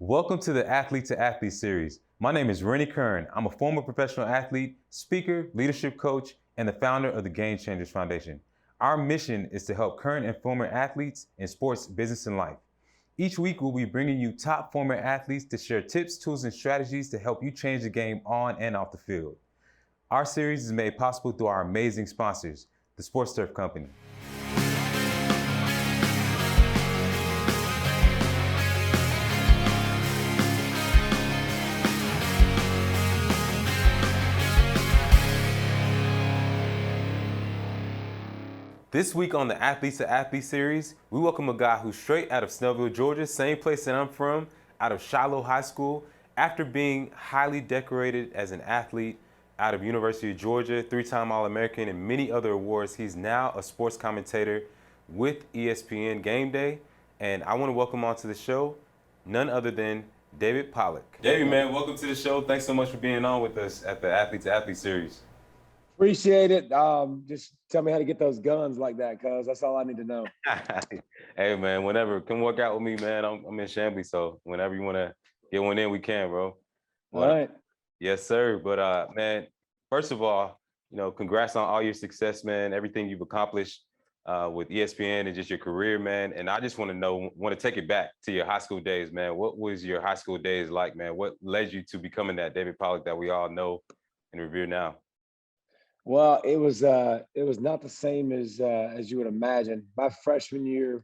Welcome to the Athlete to Athlete series. My name is Rennie Kern. I'm a former professional athlete, speaker, leadership coach, and the founder of the Game Changers Foundation. Our mission is to help current and former athletes in sports, business, and life. Each week, we'll be bringing you top former athletes to share tips, tools, and strategies to help you change the game on and off the field. Our series is made possible through our amazing sponsors, the Sports Turf Company. This week on the Athletes to Athlete series, we welcome a guy who's straight out of Snellville, Georgia, same place that I'm from, out of Shiloh High School. After being highly decorated as an athlete out of University of Georgia, three-time All-American, and many other awards, he's now a sports commentator with ESPN Game Day. And I want to welcome onto the show none other than David Pollack. David, man, welcome to the show. Thanks so much for being on with us at the Athletes to Athlete series. Appreciate it. Just tell me how to get those guns like that, cuz that's all I need to know. Hey, man, whenever, come work out with me, man. I'm in Chambly, so whenever you want to get one in, we can, bro. All right. Yes, sir. But, man, first of all, congrats on all your success, man, everything you've accomplished with ESPN and just your career, man. And I just want to take it back to your high school days, man. What was your high school days like, man? What led you to becoming that David Pollack that we all know and revere now? Well, it was not the same as you would imagine. My freshman year,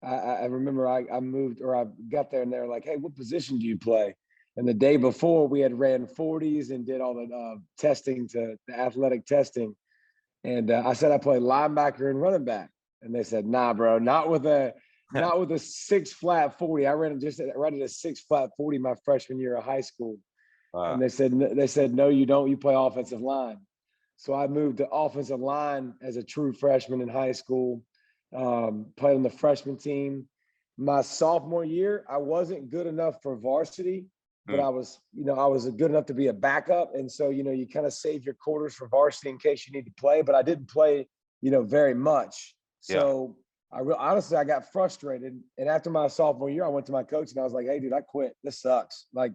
I remember I moved, or I got there and they were like, "Hey, what position do you play?" And the day before, we had ran 40s and did all the testing, to the athletic testing. And I said I play linebacker and running back, and they said, "Nah, bro, not with a 6 flat 40." I ran at a 6 flat 40 my freshman year of high school, and they said, "No, you don't. You play offensive line." So I moved to offensive line as a true freshman in high school, played on the freshman team. My sophomore year, I wasn't good enough for varsity, but I was good enough to be a backup. And so, you kind of save your quarters for varsity in case you need to play, but I didn't play, very much. So honestly, I got frustrated. And after my sophomore year, I went to my coach and I was like, "Hey, dude, I quit. This sucks." Like,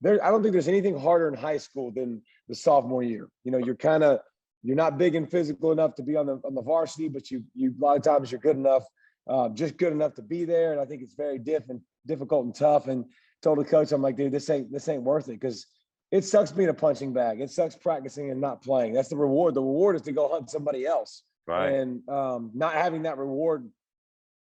I don't think there's anything harder in high school than the sophomore year. You're not big and physical enough to be on the varsity, but you a lot of times you're good enough, just good enough to be there. And I think it's very difficult and tough. And told the coach, I'm like, "Dude, this ain't worth it, because it sucks being a punching bag. It sucks practicing and not playing. That's the reward. The reward is to go hunt somebody else." Right. And not having that reward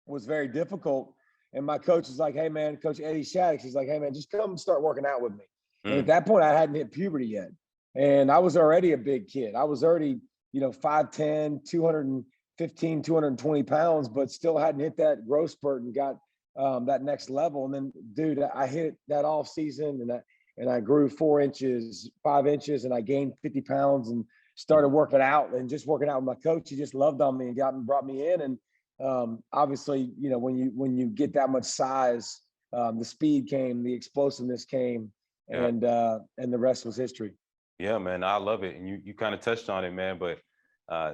was very difficult. And my coach is like, "Hey, man," Coach Eddie Shaddix, he's like, "Hey, man, just come start working out with me." And at that point, I hadn't hit puberty yet. And I was already a big kid. I was already, 5'10", 215, 220 pounds, but still hadn't hit that growth spurt and got that next level. And then, dude, I hit that off season and I grew 4 inches, 5 inches, and I gained 50 pounds and started working out. And just working out with my coach, he just loved on me and brought me in. And obviously, when you get that much size, the speed came, the explosiveness came, and the rest was history. Yeah, man, I love it. And you kind of touched on it, man, but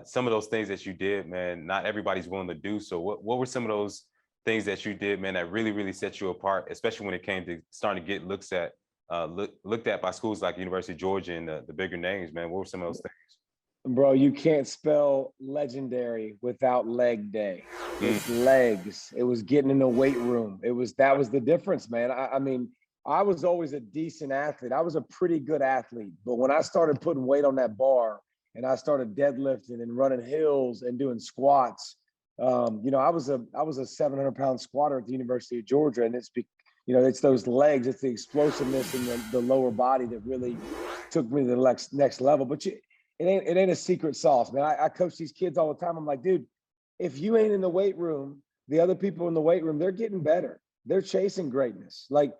some of those things that you did, man, not everybody's willing to do. So what were some of those things that you did, man, that really, really set you apart, especially when it came to starting to get looked at by schools like University of Georgia and the bigger names, man? What were some of those things? Bro, you can't spell legendary without leg day. It's legs. It was getting in the weight room. That was the difference, man. I mean, I was always a decent athlete. I was a pretty good athlete. But when I started putting weight on that bar and I started deadlifting and running hills and doing squats, I was a 700-pound squatter at the University of Georgia. And it's those legs, it's the explosiveness in the lower body that really took me to the next level. But it ain't a secret sauce, man. I coach these kids all the time. I'm like, dude, if you ain't in the weight room, the other people in the weight room, they're getting better. They're chasing greatness. Like,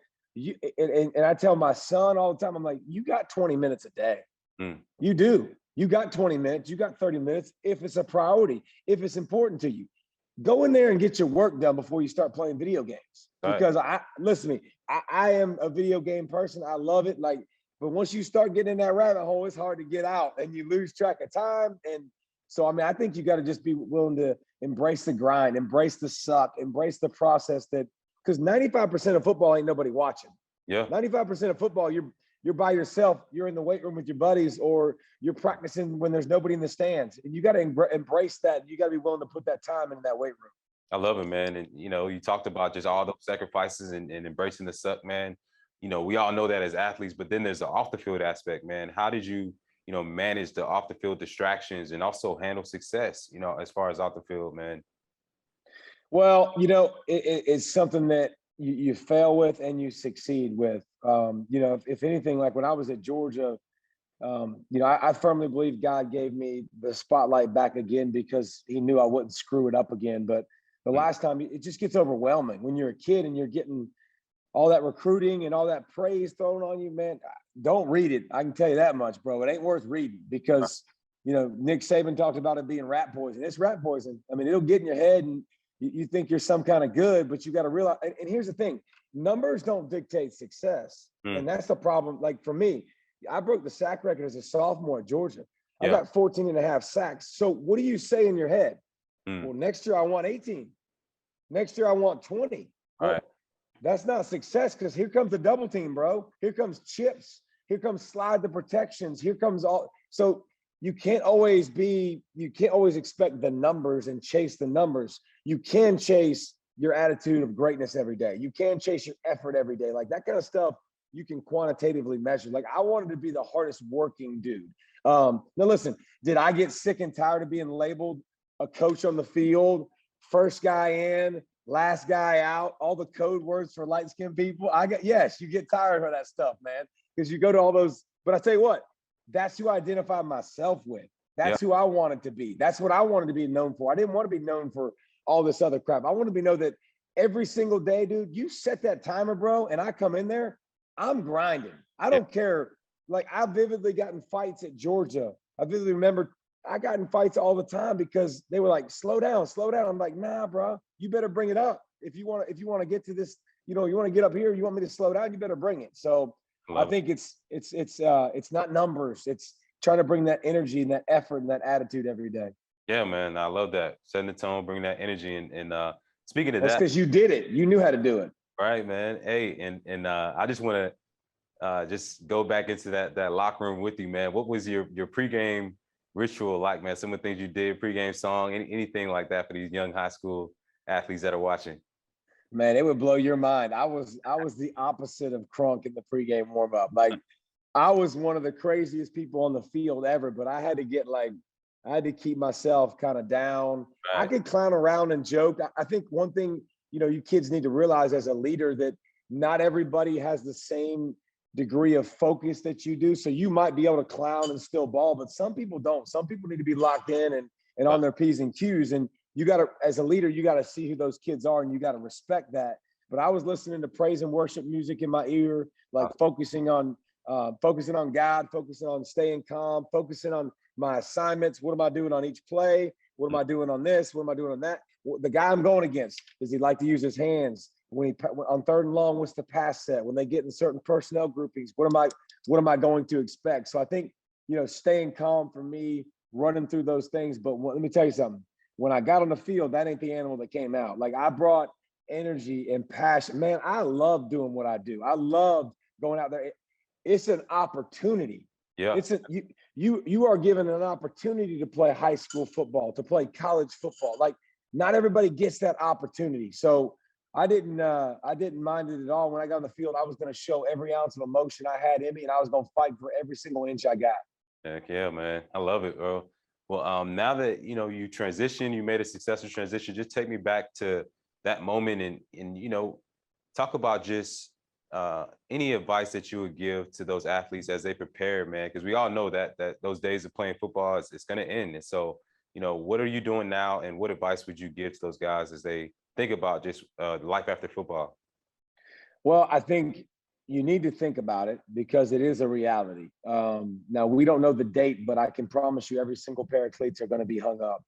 and I tell my son all the time, I'm like, you got 20 minutes a day. You do. You got 20 minutes. You got 30 minutes. If it's a priority, if it's important to you, go in there and get your work done before you start playing video games. Right. Because listen to me, I am a video game person. I love it. But once you start getting in that rabbit hole, it's hard to get out and you lose track of time. And so, I mean, I think you got to just be willing to embrace the grind, embrace the suck, embrace the process because 95% of football ain't nobody watching. Yeah. 95% of football, you're by yourself. You're in the weight room with your buddies, or you're practicing when there's nobody in the stands. And you got to embrace that. You got to be willing to put that time into that weight room. I love it, man. And you talked about just all those sacrifices and embracing the suck, man. We all know that as athletes, but then there's the off the field aspect, man. How did you, manage the off the field distractions and also handle success, as far as off the field, man? Well, it's something that you fail with and you succeed with. If anything, like when I was at Georgia, I firmly believe God gave me the spotlight back again because he knew I wouldn't screw it up again. But the last time, it just gets overwhelming when you're a kid and you're getting all that recruiting and all that praise thrown on you, man. Don't read it. I can tell you that much, bro. It ain't worth reading because, Nick Saban talked about it being rat poison. It's rat poison. I mean, it'll get in your head and you think you're some kind of good, but you got to realize, and here's the thing, numbers don't dictate success. And that's the problem. Like for me, I broke the sack record as a sophomore at Georgia. I got 14 and a half sacks. So what do you say in your head? Well, next year I want 18. Next year I want 20. All right. That's not success because here comes the double team, bro. Here comes chips. Here comes slide the protections. Here comes all. So you can't always expect the numbers and chase the numbers. You can chase your attitude of greatness every day. You can chase your effort every day. Like that kind of stuff you can quantitatively measure. Like I wanted to be the hardest working dude. Now listen, did I get sick and tired of being labeled a coach on the field, first guy in, last guy out, all the code words for light-skinned people? Yes, you get tired of that stuff, man, because you go to all those. But I tell you what, that's who I identify myself with. That's who I wanted to be. That's what I wanted to be known for. I didn't want to be known for all this other crap. I want to know that every single day, dude, you set that timer, bro, and I come in there, I'm grinding. I don't care. Like I vividly got in fights at Georgia. I vividly remember I got in fights all the time because they were like, slow down, slow down. I'm like, nah, bro, you better bring it up. If you want to get to this, you want to get up here, you want me to slow down, you better bring it. So I think it's not numbers. It's trying to bring that energy and that effort and that attitude every day. Yeah, man. I love that. Setting the tone, bringing that energy. And speaking of That's that. because you did it. You knew how to do it. Right, man. Hey, and I just want to just go back into that locker room with you, man. What was your pregame ritual like, man? Some of the things you did, pregame song, anything like that for these young high school athletes that are watching? Man, it would blow your mind. I was the opposite of Crunk in the pregame warm-up. Like I was one of the craziest people on the field ever, but I had to keep myself kind of down. Right. I could clown around and joke. I think one thing, you kids need to realize as a leader that not everybody has the same degree of focus that you do. So you might be able to clown and still ball, but some people don't. Some people need to be locked in and on their P's and Q's. And you got to, as a leader, you got to see who those kids are and you got to respect that. But I was listening to praise and worship music in my ear, like focusing on God, focusing on staying calm, focusing on my assignments. What am I doing on each play? What am I doing on this? What am I doing on that? The guy I'm going against, does he like to use his hands? When on third and long, what's the pass set? When they get in certain personnel groupings, what am I going to expect? So I think, staying calm for me, running through those things. But let me tell you something. When I got on the field, that ain't the animal that came out. Like I brought energy and passion. Man, I love doing what I do. I love going out there. It's an opportunity. Yeah. You are given an opportunity to play high school football, to play college football. Like not everybody gets that opportunity. So I didn't mind it at all. When I got on the field, I was going to show every ounce of emotion I had in me, and I was going to fight for every single inch I got. Heck yeah, man. I love it, bro. Well, now that, you transitioned, you made a successful transition, just take me back to that moment and talk about just any advice that you would give to those athletes as they prepare, man, because we all know that those days of playing football it's going to end. And so, what are you doing now and what advice would you give to those guys as they think about just life after football? Well, I think you need to think about it because it is a reality. Now, we don't know the date, but I can promise you every single pair of cleats are going to be hung up.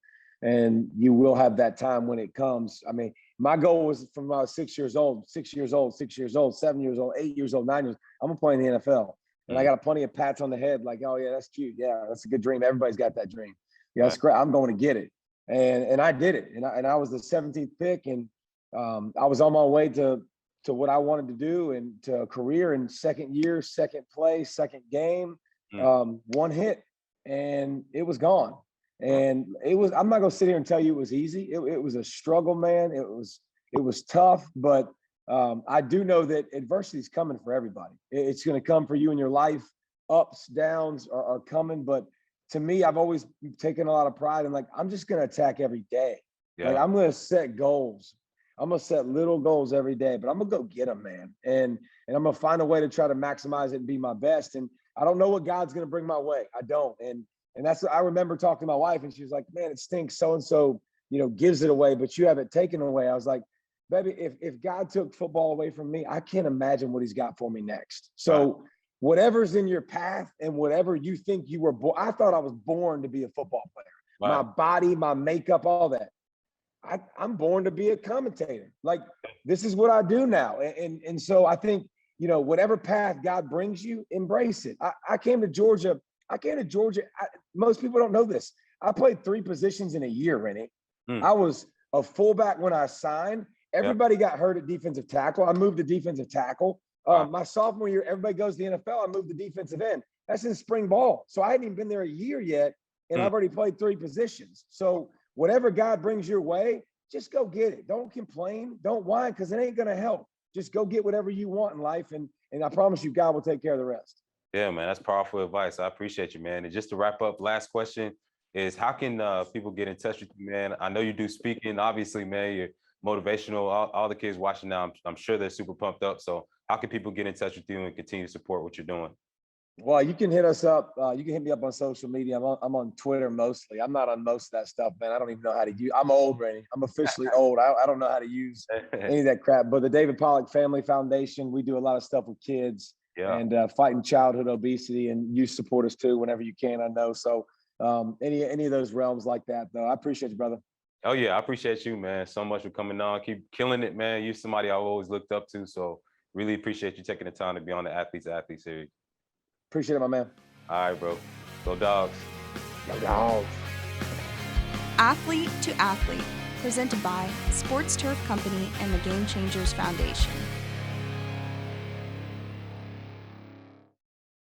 And you will have that time when it comes. I mean, my goal was from 6 years old, 7 years old, 8 years old, 9 years. I'm going to play in the NFL. And I got plenty of pats on the head like, oh, yeah, that's cute. Yeah, that's a good dream. Everybody's got that dream. Yeah, that's great. I'm going to get it. And I did it. And I was the 17th pick. And I was on my way to to what I wanted to do and to a career in second year, second play, second game, one hit, and it was gone. And I'm not gonna sit here and tell you it was easy. It was a struggle, man. It was tough, but I do know that adversity is coming for everybody. It's going to come for you in your life. Ups, downs are coming. But to me, I've always taken a lot of pride in, like, I'm just going to attack every day. Yeah. Like, I'm going to set goals. I'm going to set little goals every day, but I'm going to go get them, man. And I'm going to find a way to try to maximize it and be my best. And I don't know what God's going to bring my way. I don't. And that's what I remember talking to my wife, and she was like, man, it stinks. So-and-so, gives it away, but you have it taken away. I was like, baby, if God took football away from me, I can't imagine what he's got for me next. So whatever's in your path and whatever you think you were born, I thought I was born to be a football player. Right. My body, my makeup, all that. I'm born to be a commentator. Like, this is what I do now. And so I think, whatever path God brings you, embrace it. I came to Georgia. Most people don't know this. I played 3 positions in a year, Rennie. I was a fullback when I signed. Everybody got hurt at defensive tackle. I moved to defensive tackle. My sophomore year, everybody goes to the NFL. I moved to defensive end. That's in spring ball. So I hadn't even been there a year yet, and I've already played 3 positions. So whatever God brings your way, just go get it. Don't complain. Don't whine, because it ain't going to help. Just go get whatever you want in life, and I promise you, God will take care of the rest. Yeah, man, that's powerful advice. I appreciate you, man. And just to wrap up, last question is, how can people get in touch with you, man? I know you do speaking. Obviously, man, you're motivational. All the kids watching now, I'm sure they're super pumped up. So how can people get in touch with you and continue to support what you're doing? Well, you can hit us up. You can hit me up on social media. I'm on Twitter mostly. I'm not on most of that stuff, man. I don't even know how to use. I'm old, Randy. I'm officially old. I don't know how to use any of that crap. But the David Pollack Family Foundation, we do a lot of stuff with kids and fighting childhood obesity, and you support us too whenever you can. I know. So any of those realms like that, though, I appreciate you, brother. Oh yeah, I appreciate you, man, so much for coming on. Keep killing it, man. You're somebody I've always looked up to. So really appreciate you taking the time to be on the Athletes to Athlete series. Appreciate it, my man. All right, bro. Go Dogs. Go Dogs. Athlete to Athlete, presented by Sports Turf Company and the Game Changers Foundation.